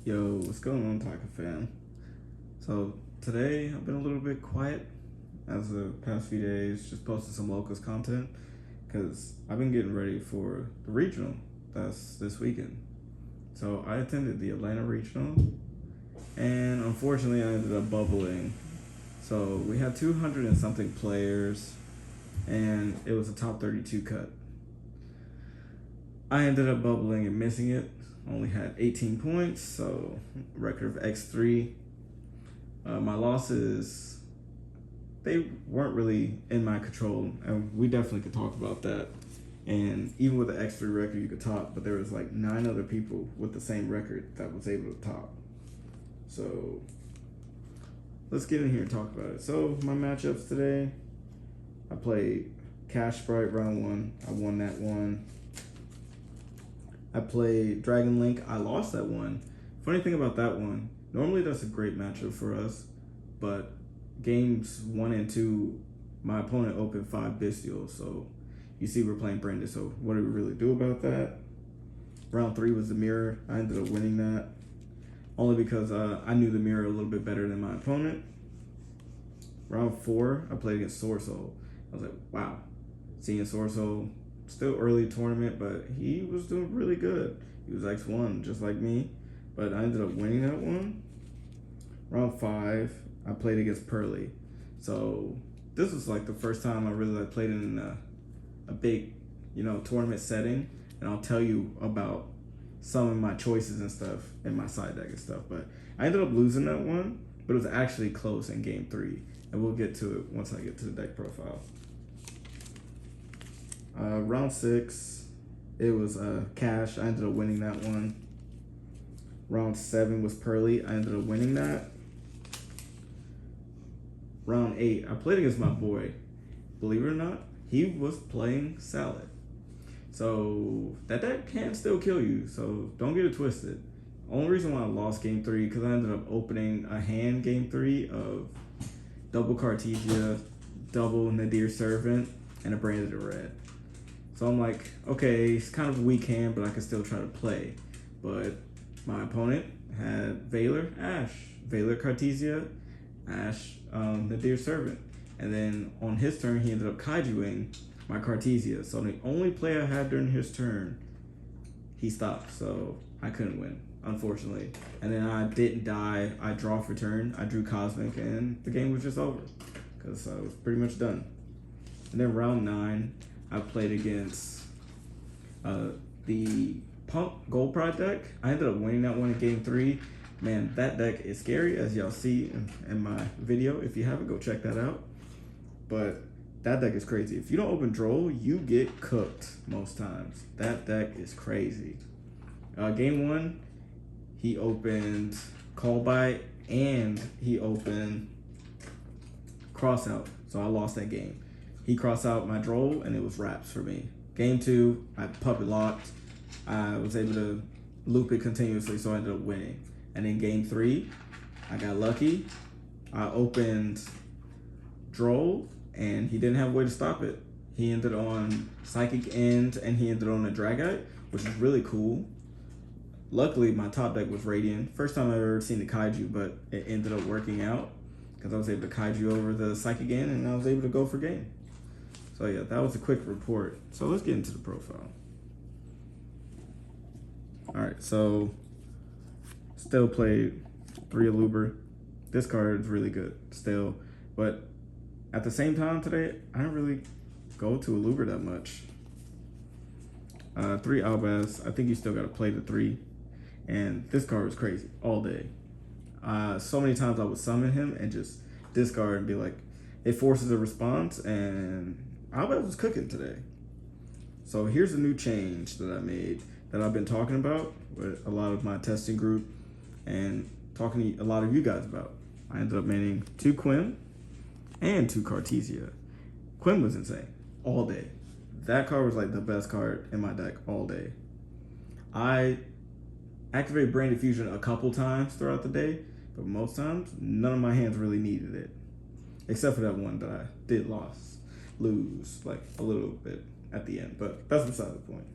Yo, what's going on, Taka fam? So today I've been a little bit quiet as the past few days, just posting some locals content because I've been getting ready for the regional that's this weekend. So I attended the Atlanta regional, and unfortunately I ended up bubbling. So we had 200 and something players, and it was a top 32 cut. I ended up bubbling and missing it. Only had 18 points, so record of X3. My losses, they weren't really in my control, and we definitely could talk about that. And even with the X3 record, you could top, but there was like 9 other people with the same record that was able to top. So let's get in here and talk about it. So my matchups today, I played Cash Sprite round one. I won that one. I played Dragon Link. I lost that one. Funny thing about that one, normally that's a great matchup for us, but games 1 and 2, my opponent opened 5 Bestials, so you see we're playing Brandon, so what do we really do about that? Round 3 was the mirror. I ended up winning that, only because I knew the mirror a little bit better than my opponent. Round 4, I played against Sorso. I was like, wow, seeing Sorso, still early tournament, but he was doing really good. He was X1, just like me, but I ended up winning that one. Round 5, I played against Pearly. So this was like the first time I really played in a big, tournament setting, and I'll tell you about some of my choices and stuff in my side deck and stuff. But I ended up losing that one, but it was actually close in game 3, and we'll get to it once I get to the deck profile. Round 6, it was Cash. I ended up winning that one. Round 7 was Pearly. I ended up winning that. Round 8, I played against my boy. Believe it or not, he was playing Salad. So that deck can still kill you, so don't get it twisted. Only reason why I lost game 3, because I ended up opening a hand game 3 of double Cartesia, double Nadir Servant, and a Branded Red. So I'm like, okay, it's kind of a weak hand, but I can still try to play. But my opponent had Valor, Ash, Valor Cartesia, Ash, Nadir Servant. And then on his turn, he ended up Kaijuing my Cartesia. So the only play I had during his turn, he stopped. So I couldn't win, unfortunately. And then I didn't die. I draw for turn. I drew Cosmic, and the game was just over because I was pretty much done. And then round 9, I played against the Pump Gold Pride deck. I ended up winning that one in game 3. Man, that deck is scary, as y'all see in my video. If you haven't, go check that out. But that deck is crazy. If you don't open Droll, you get cooked most times. That deck is crazy. Game 1, he opened Call Bite and he opened Crossout. So I lost that game. He crossed out my Droll and it was wraps for me. Game 2, I puppet locked. I was able to loop it continuously, so I ended up winning. And in game 3, I got lucky. I opened Droll, and he didn't have a way to stop it. He ended on Psychic End, and he ended on a Dragite, which is really cool. Luckily, my top deck was Radiant. First time I've ever seen the Kaiju, but it ended up working out because I was able to Kaiju over the Psychic End, and I was able to go for game. So yeah, that was a quick report. So let's get into the profile. All right, so still played 3 Aluber. This card is really good still, but at the same time today, I didn't really go to Aluber that much. 3 Albaz, I think you still gotta play the 3. And this card was crazy all day. So many times I would summon him and just discard and be like, it forces a response, and Albaz was cooking today. So here's a new change that I made that I've been talking about with a lot of my testing group and talking to a lot of you guys about. I ended up manning 2 Quim and 2 Cartesia. Quim was insane all day. That card was like the best card in my deck all day. I activated Brain Diffusion a couple times throughout the day, but most times, none of my hands really needed it. Except for that one that I did lose like a little bit at the end, but that's beside the point.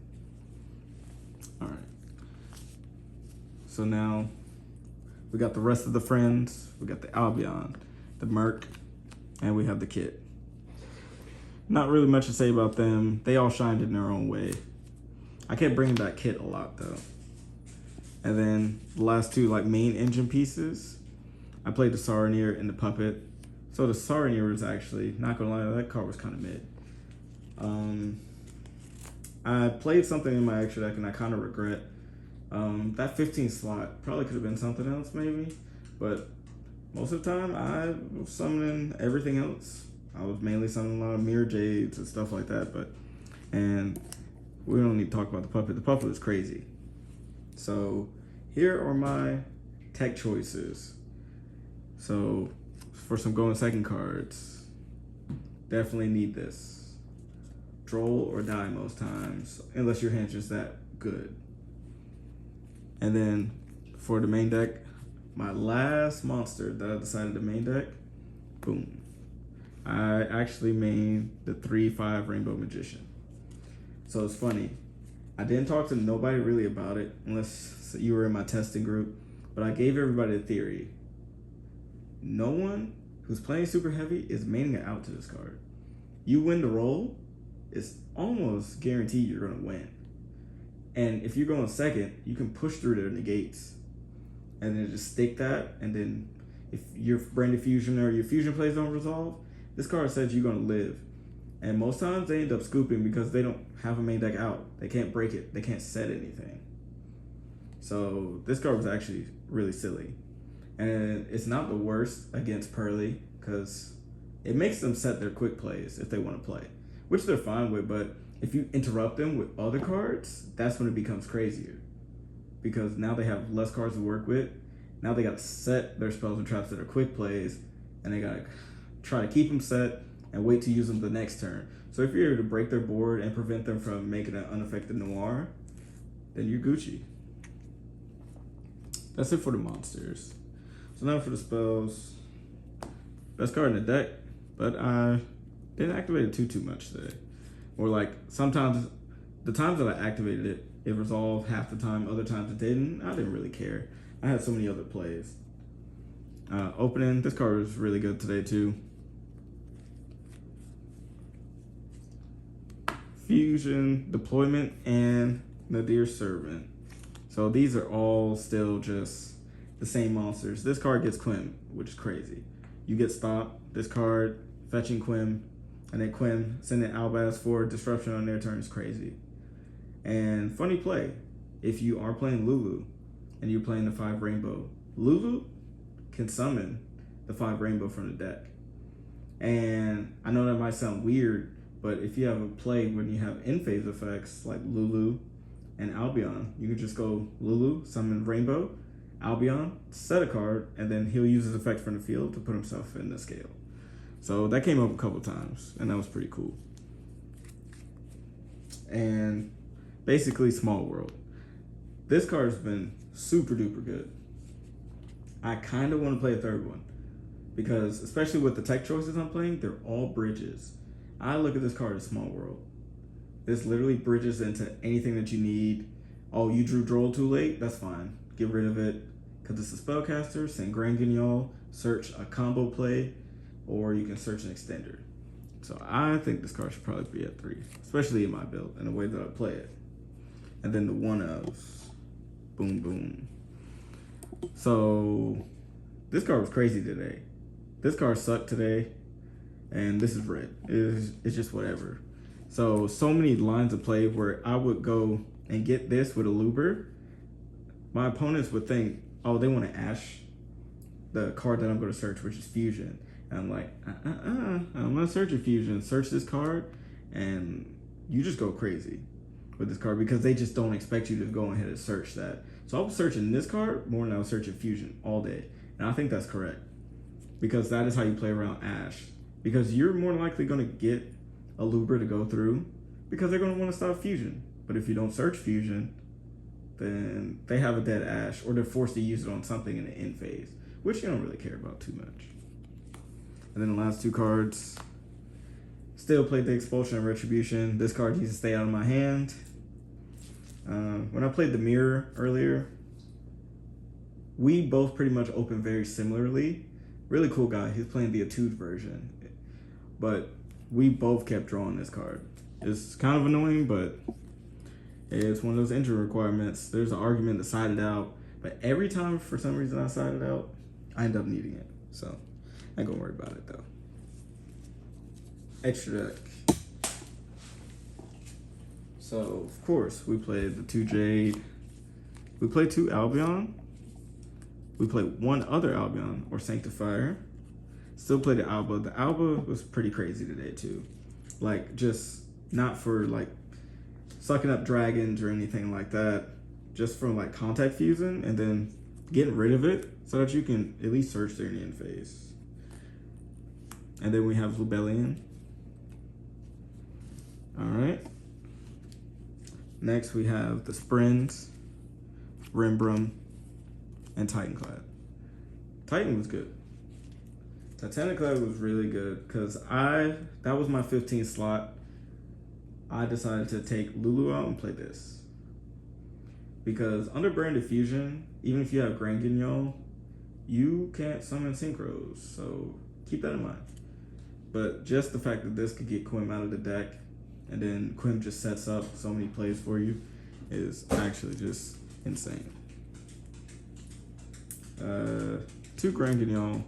All right. So now We got the rest of the friends. We got the Albion, the Merc, and we have the Kit. Not really much to say about them. They all shined in their own way. I kept bringing back Kit a lot though. And then the last two like main engine pieces, I played the Saronir and the Puppet. So the Saronir was actually, not gonna lie, that card was kind of mid. I played something in my extra deck and I kind of regret. That 15 slot probably could have been something else maybe, but most of the time I was summoning everything else. I was mainly summoning a lot of Mirror Jades and stuff like that, and we don't need to talk about the Puppet. The Puppet is crazy. So here are my tech choices. So for some going second cards, definitely need this. Droll or die most times, unless your hand's just that good. And then for the main deck, my last monster that I decided to main deck, boom. I actually made the 3/5 Rainbow Magician. So it's funny. I didn't talk to nobody really about it, unless you were in my testing group, but I gave everybody a theory. No one who's playing super heavy is maining it out to this card. You win the roll, it's almost guaranteed you're gonna win. And if you're going second, you can push through their negates and then just stick that. And then if your Brain Diffusion or your fusion plays don't resolve, this card says you're gonna live. And most times they end up scooping because they don't have a main deck out. They can't break it. They can't set anything. So this card was actually really silly. And it's not the worst against Pearly because it makes them set their quick plays if they want to play, which they're fine with. But if you interrupt them with other cards, that's when it becomes crazier. Because now they have less cards to work with. Now they got to set their spells and traps that are quick plays, and they got to try to keep them set and wait to use them the next turn. So if you're able to break their board and prevent them from making an unaffected Noir, then you're Gucci. That's it for the monsters. So now for the spells. Best card in the deck, but I didn't activate it too much today. Or like sometimes, the times that I activated it, it resolved half the time, other times it didn't. I didn't really care. I had so many other plays. Opening, this card was really good today too. Fusion, Deployment, and Nadir Servant. So these are all still just the same monsters. This card gets Quim, which is crazy. You get Stop, this card, fetching Quim, and then Quim sending Albaz for disruption on their turn is crazy. And funny play, if you are playing Lulu and you're playing the 5 Rainbow, Lulu can summon the 5 Rainbow from the deck. And I know that might sound weird, but if you have a play when you have in-phase effects like Lulu and Albion, you can just go Lulu, summon Rainbow, Albion, set a card, and then he'll use his effect from the field to put himself in the scale. So that came up a couple times, and that was pretty cool. And basically Small World. This card's been super duper good. I kind of want to play a third one because especially with the tech choices I'm playing, they're all bridges. I look at this card as Small World. This literally bridges into anything that you need. Oh, you drew Droll too late? That's fine. Get rid of it because it's a spellcaster. Send Granguignol, search a combo play, or you can search an extender. So I think this card should probably be at 3, especially in my build and the way that I play it. And then the 1-ofs. Boom, boom. So this card was crazy today. This card sucked today, and this is red. It's just whatever. So many lines of play where I would go and get this with a Luber. My opponents would think, oh, they want to Ash the card that I'm going to search, which is Fusion. And I'm like, I'm going to search a Fusion. Search this card, and you just go crazy with this card because they just don't expect you to go ahead and search that. So I was searching this card more than I was searching Fusion all day. And I think that's correct because that is how you play around Ash. Because you're more likely going to get a Luber to go through because they're going to want to stop Fusion. But if you don't search Fusion, then they have a dead Ash or they're forced to use it on something in the end phase, which you don't really care about too much. And then the last 2 cards, still played the Expulsion and Retribution. This card needs to stay out of my hand. When I played the Mirror earlier, we both pretty much open very similarly. Really cool guy. He's playing the Etude version, but we both kept drawing this card. It's kind of annoying, but it's one of those entry requirements. There's an argument to side it out, but every time for some reason I side it out, I end up needing it. So I ain't gonna worry about it though. Extra deck. So of course we played the 2 Jade. We played 2 Albion. We played 1 other Albion or Sanctifier. Still played the Alba. The Alba was pretty crazy today too. Like just not for like sucking up dragons or anything like that. Just from like contact fusing and then getting rid of it so that you can at least search their end phase. And then we have Lubellion. Alright. Next we have the Sprins, Rimbrum, and Titanclad. Titan was good. Titaniclad was really good because that was my 15th slot. I decided to take Lulu out and play this. Because under Branded Fusion, even if you have Grand Guignol, you can't summon Synchros, so keep that in mind. But just the fact that this could get Quim out of the deck, and then Quim just sets up so many plays for you, is actually just insane. 2 Grand Guignol,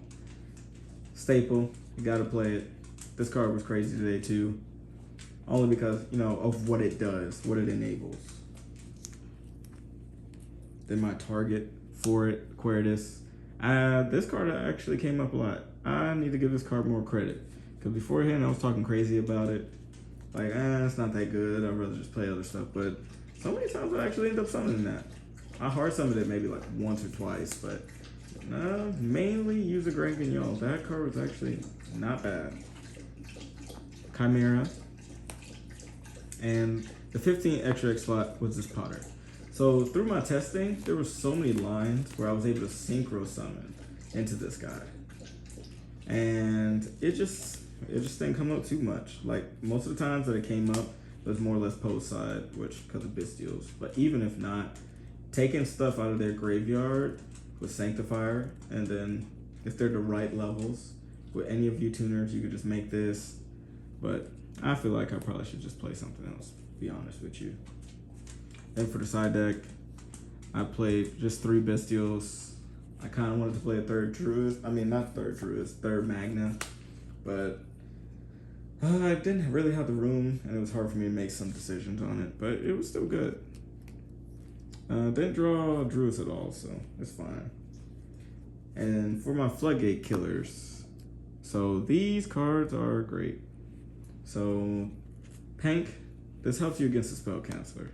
staple, you gotta play it. This card was crazy today too, only because, you know, of what it does, what it enables. Then my target for it, Aquarius. This card actually came up a lot. I need to give this card more credit. Because beforehand I was talking crazy about it. Like, it's not that good. I'd rather just play other stuff. But so many times I actually end up summoning that. I hard summoned it maybe like once or twice. But mainly use a Grand Guignol. That card was actually not bad. Chimera. And the 15 extra X slot was this Potter. So through my testing, there were so many lines where I was able to synchro summon into this guy. And it just didn't come up too much. Like most of the times that it came up, it was more or less post side, which because of Bystials. But even if not, taking stuff out of their graveyard with Sanctifier, and then if they're the right levels, with any of you tuners, you could just make this. But I feel like I probably should just play something else, to be honest with you. And for the side deck, I played just 3 Bystials. I kind of wanted to play a third Druid. I mean, not third Druid, third Magna. But I didn't really have the room, and it was hard for me to make some decisions on it. But it was still good. Didn't draw Druids at all, so it's fine. And for my Floodgate Killers, so these cards are great. So, Pank, this helps you against the Spell Canceller.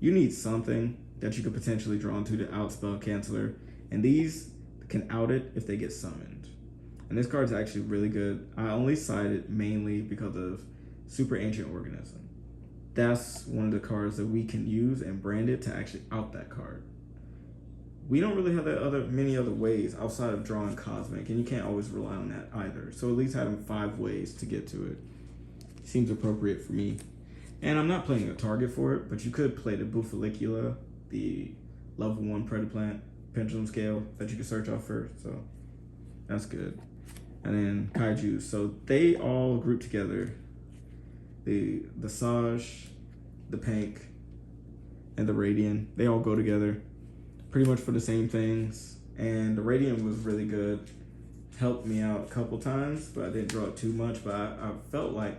You need something that you could potentially draw into to out Spell Canceller, and these can out it if they get summoned. And this card's actually really good. I only cite it mainly because of Super Ancient Organism. That's one of the cards that we can use and brand it to actually out that card. We don't really have many other ways outside of drawing Cosmic, and you can't always rely on that either. So at least having 5 ways to get to it seems appropriate for me. And I'm not playing a target for it, but you could play the Bufalicula, the level 1 Predaplant Pendulum Scale that you can search off first, so that's good. And then Kaiju, so they all group together. The Saj, the Pank, and the Radiant, they all go together pretty much for the same things. And the Radiant was really good. Helped me out a couple times, but I didn't draw it too much. But I felt like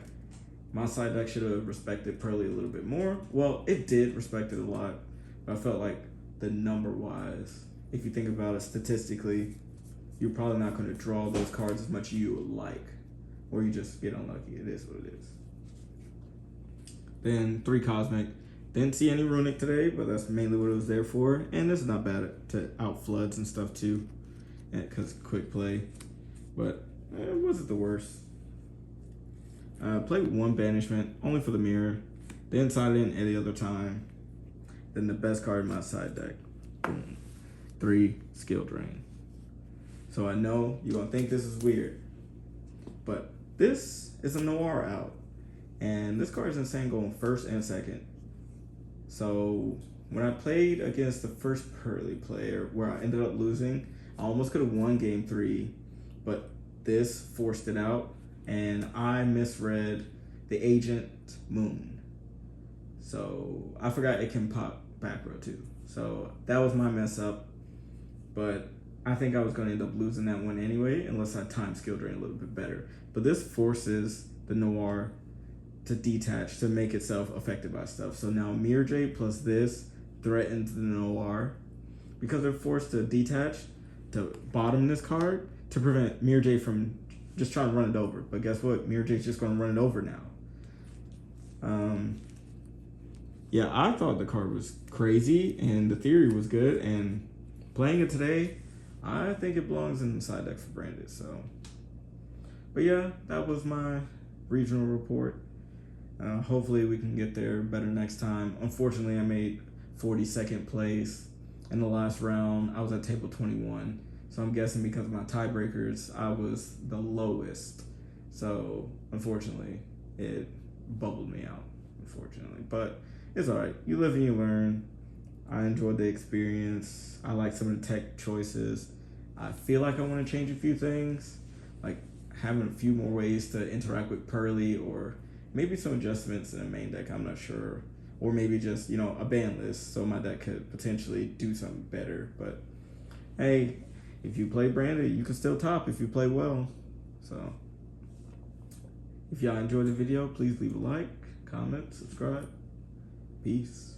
my side deck should have respected Pearly a little bit more. Well, it did respect it a lot, but I felt like the number-wise, if you think about it statistically, you're probably not going to draw those cards as much as you would like, or you just get unlucky. It is what it is. Then 3 Cosmic. Didn't see any Runic today, but that's mainly what it was there for. And this is not bad to out Floods and stuff too, because quick play. But it wasn't the worst. Played 1 Banishment, only for the mirror. Didn't side it in any other time. Then the best card in my side deck. Boom. 3 Skill Drain. So I know you're going to think this is weird, but this is a Noir out. And this card is insane going first and second. So when I played against the first Pearly player where I ended up losing, I almost could have won game 3, but this forced it out, and I misread the Agent Moon. So I forgot it can pop back row too. So that was my mess up, but I think I was going to end up losing that one anyway, unless I time skill drain a little bit better. But this forces the Noir to detach, to make itself affected by stuff. So now Mirror plus this threatens the Noir because they're forced to detach to bottom this card to prevent Mirror from just trying to run it over. But guess what? Mirror just going to run it over now. Yeah, I thought the card was crazy and the theory was good, and playing it today, I think it belongs in the side deck for Branded. So, but yeah, that was my regional report. Hopefully we can get there better next time. Unfortunately, I made 42nd place in the last round. I was at table 21. So I'm guessing because of my tiebreakers, I was the lowest. So unfortunately, it bubbled me out, unfortunately. But it's all right. You live and you learn. I enjoyed the experience. I like some of the tech choices. I feel like I want to change a few things, like having a few more ways to interact with Pearly, or maybe some adjustments in the main deck, I'm not sure. Or maybe just, a ban list so my deck could potentially do something better. But hey, if you play Branded, you can still top if you play well. So if y'all enjoyed the video, please leave a like, comment, subscribe. Peace.